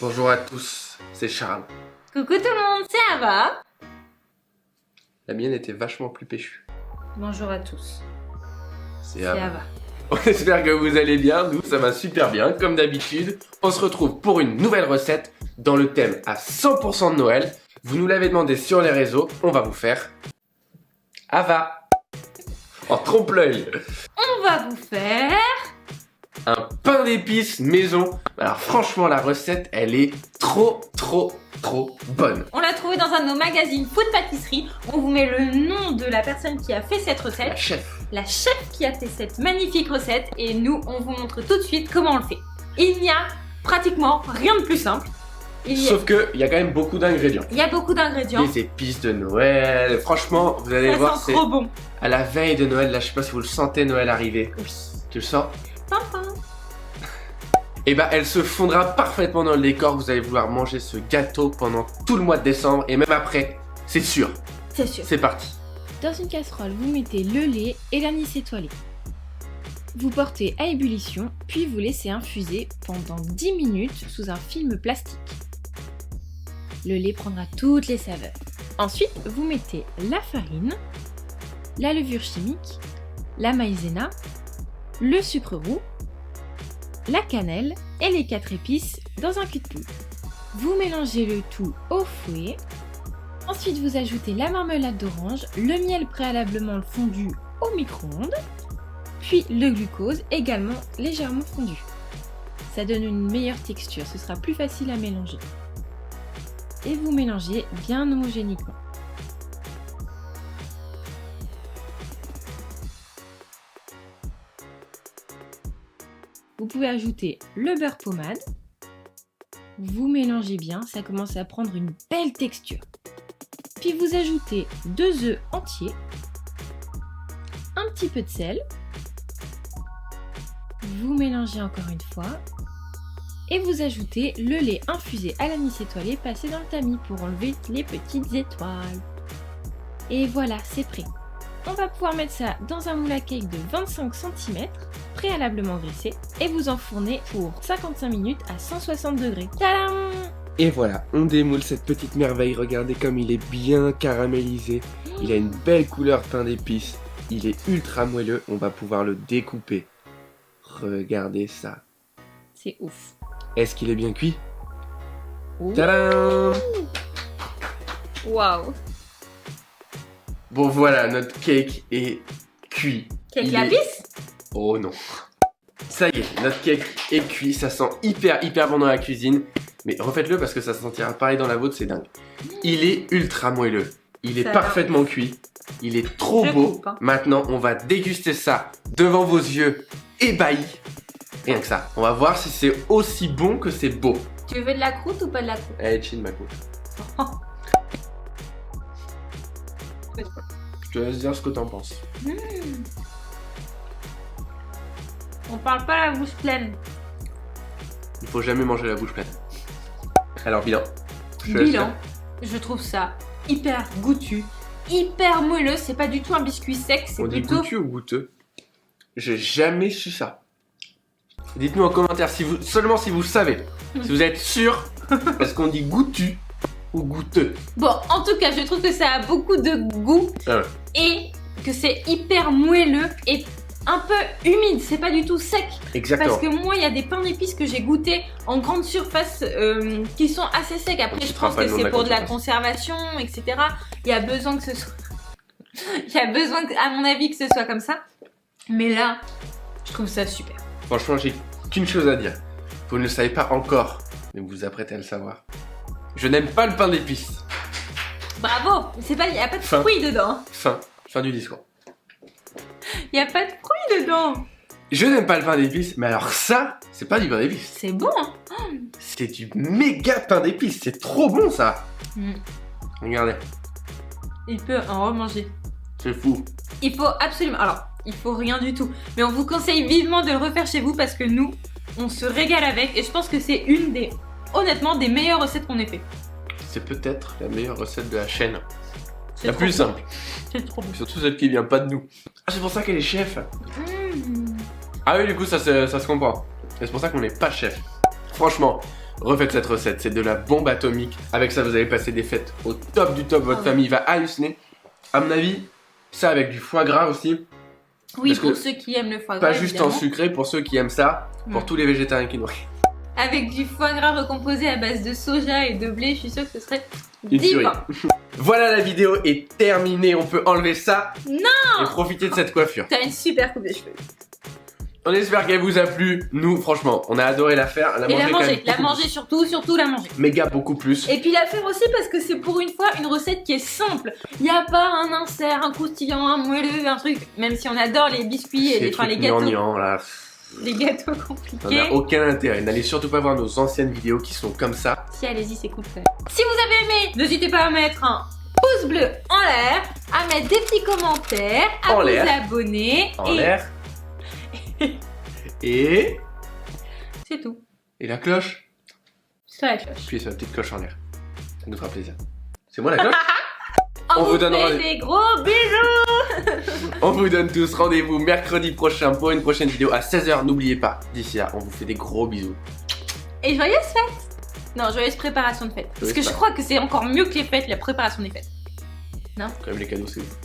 Bonjour à tous, c'est Charles. Coucou tout le monde, c'est Ava. La mienne était vachement plus péchue. Bonjour à tous, C'est c'est Ava. Ava. On espère que vous allez bien, nous ça va super bien, comme d'habitude. On se retrouve pour une nouvelle recette dans le thème à 100% de Noël. Vous nous l'avez demandé sur les réseaux, on va vous faire Ava en trompe-l'œil. On va vous faire... Un pain d'épices maison. Alors franchement la recette elle est trop bonne. On l'a trouvé dans un de nos magazines Food Pâtisserie. On vous met le nom de la personne qui a fait cette La recette. chef. La chef qui a fait cette magnifique recette. Et nous, on vous montre tout de suite comment on le fait. Il n'y a pratiquement rien de plus simple. Sauf que il y a quand même beaucoup d'ingrédients. Il y a beaucoup d'ingrédients. Des épices de Noël. Franchement, vous allez voir, Ça c'est sent trop bon. à la veille de Noël. Là, je sais pas si vous le sentez Noël arriver. Oui. Tu le sens? Pimpin. Et bah, elle se fondra parfaitement dans le décor. Vous allez vouloir manger ce gâteau pendant tout le mois de décembre et même après. C'est sûr. C'est sûr. C'est parti. Dans une casserole, vous mettez le lait et l'anis étoilé. Vous portez à ébullition, puis vous laissez infuser pendant 10 minutes sous un film plastique. Le lait prendra toutes les saveurs. Ensuite, vous mettez la farine, la levure chimique, la maïzena, le sucre roux, la cannelle et les 4 épices dans un cul de poule. Vous mélangez le tout au fouet. Ensuite, vous ajoutez la marmelade d'orange, le miel préalablement fondu au micro-ondes, puis le glucose également légèrement fondu. Ça donne une meilleure texture, ce sera plus facile à mélanger. Et vous mélangez bien homogénément. Vous pouvez ajouter le beurre pommade. Vous mélangez bien, ça commence à prendre une belle texture. Puis vous ajoutez 2 œufs entiers, un petit peu de sel, vous mélangez encore une fois et vous ajoutez le lait infusé à l'anis étoilé passé dans le tamis pour enlever les petites étoiles. Et voilà, c'est prêt. On va pouvoir mettre ça dans un moule à cake de 25 cm, préalablement graissé, et vous enfournez pour 55 minutes à 160 degrés. Tadam! Et voilà, on démoule cette petite merveille. Regardez comme il est bien caramélisé. Il a une belle couleur pain d'épices. Il est ultra moelleux. On va pouvoir le découper. Regardez ça. C'est ouf. Est-ce qu'il est bien cuit? Ouh. Tadam! Waouh. Bon voilà, notre cake est cuit. Cake Il lapis? Oh non. Ça y est, notre cake est cuit. Ça sent hyper bon dans la cuisine. Mais refaites-le parce que ça se sentira pareil dans la vôtre, c'est dingue. Il est ultra moelleux. Il est Ça a parfaitement cuit. Il est trop Je beau. coupe, hein. Maintenant, on va déguster ça devant vos yeux ébahis. Rien que ça. On va voir si c'est aussi bon que c'est beau. Tu veux de la croûte ou pas de la croûte? Allez, chin ma coupe. Je te laisse dire ce que t'en penses. On parle pas la bouche pleine. Il faut jamais manger la bouche pleine. Alors, bilan. Je te laisse Bilan, faire. je trouve ça hyper goûtu, hyper moelleux. C'est pas du tout un biscuit sec, c'est On dit plutôt... goûtu ou goûteux? J'ai jamais su ça. Dites-nous en commentaire seulement si vous savez. Si vous êtes sûr, est-ce qu'on dit goûtu ou goûteux? Bon, en tout cas, je trouve que ça a beaucoup de goût Ah ouais. et que c'est hyper moelleux et un peu humide. C'est pas du tout sec. Exactement. Parce que moi, il y a des pains d'épices que j'ai goûté en grande surface qui sont assez secs. Après, On je citera pense pas que le nom de c'est la pour de la grande conservation, etc. Il y a besoin que ce soit... Il y a besoin, à mon avis, que ce soit comme ça. Mais là, je trouve ça super. Franchement, j'ai qu'une chose à dire. Vous ne le savez pas encore, mais vous vous apprêtez à le savoir. Je n'aime pas le pain d'épices. Bravo. C'est pas, il y a pas de Fin. fruits dedans. Fin du discours. Il y a pas de fruits dedans. Je n'aime pas le pain d'épices, mais alors ça, c'est pas du pain d'épices. C'est bon. Hein. C'est du méga pain d'épices. C'est trop bon ça. Mm. Regardez, Il peut en remanger. c'est fou. Il faut absolument... Alors, il faut rien du tout. Mais on vous conseille vivement de le refaire chez vous parce que nous, on se régale avec. Et je pense que c'est une des, honnêtement, des meilleures recettes qu'on ait fait. C'est peut-être la meilleure recette de la chaîne. C'est La trop plus bon. simple. C'est trop bon. Surtout celle qui vient pas de nous. Ah, c'est pour ça qu'elle est chef. Mmh. Ah oui, du coup, ça se comprend. Et c'est pour ça qu'on n'est pas chef. Franchement, Refaites cette recette, c'est de la bombe atomique. Avec ça, vous allez passer des fêtes au top du top. Votre Ah ouais. famille va halluciner. À mon avis, ça avec du foie gras aussi. Oui, Parce pour que ceux qui aiment le foie gras. Pas juste en évidemment. sucré, pour ceux qui aiment ça. Pour Mm. tous les végétariens qui nous regardent. Avec du foie gras recomposé à base de soja et de blé, je suis sûre que ce serait Une tuerie. divin. Voilà, la vidéo est terminée. On peut enlever ça. Non. Et profiter de cette coiffure. T'as une super coupe de cheveux. On espère qu'elle vous a plu. Nous, franchement, on a adoré la faire. Et la quand manger, même la beaucoup manger surtout la manger. plus. Méga beaucoup plus. Et puis la faire aussi parce que c'est pour une fois une recette qui est simple. Il n'y a pas un insert, un croustillant, un moelleux, un truc. Même si on adore les biscuits et Ces les trucs gâteaux, gnangnans, là. les gâteaux Ça n'a compliqués. aucun intérêt. N'allez surtout pas voir nos anciennes vidéos qui sont comme ça. Si, allez-y, c'est cool quand même. Si vous avez aimé, n'hésitez pas à mettre un pouce bleu en l'air, à mettre des petits commentaires, à En vous l'air. abonner. En et l'air. Et c'est tout. la cloche. C'est la cloche. Appuyez sur la petite cloche en l'air. Ça nous fera plaisir. C'est moi la cloche. On On vous vous donne fait rendez- des gros bisous. On vous donne tous rendez-vous mercredi prochain pour une prochaine vidéo à 16h. N'oubliez pas, d'ici là, on vous fait des gros bisous. Et joyeuses fêtes. Non, joyeuse préparation de fêtes. Parce Joyeuse que je fêtes. crois que c'est encore mieux que les fêtes, la préparation des fêtes. Quand même les cadeaux, c'est ouf.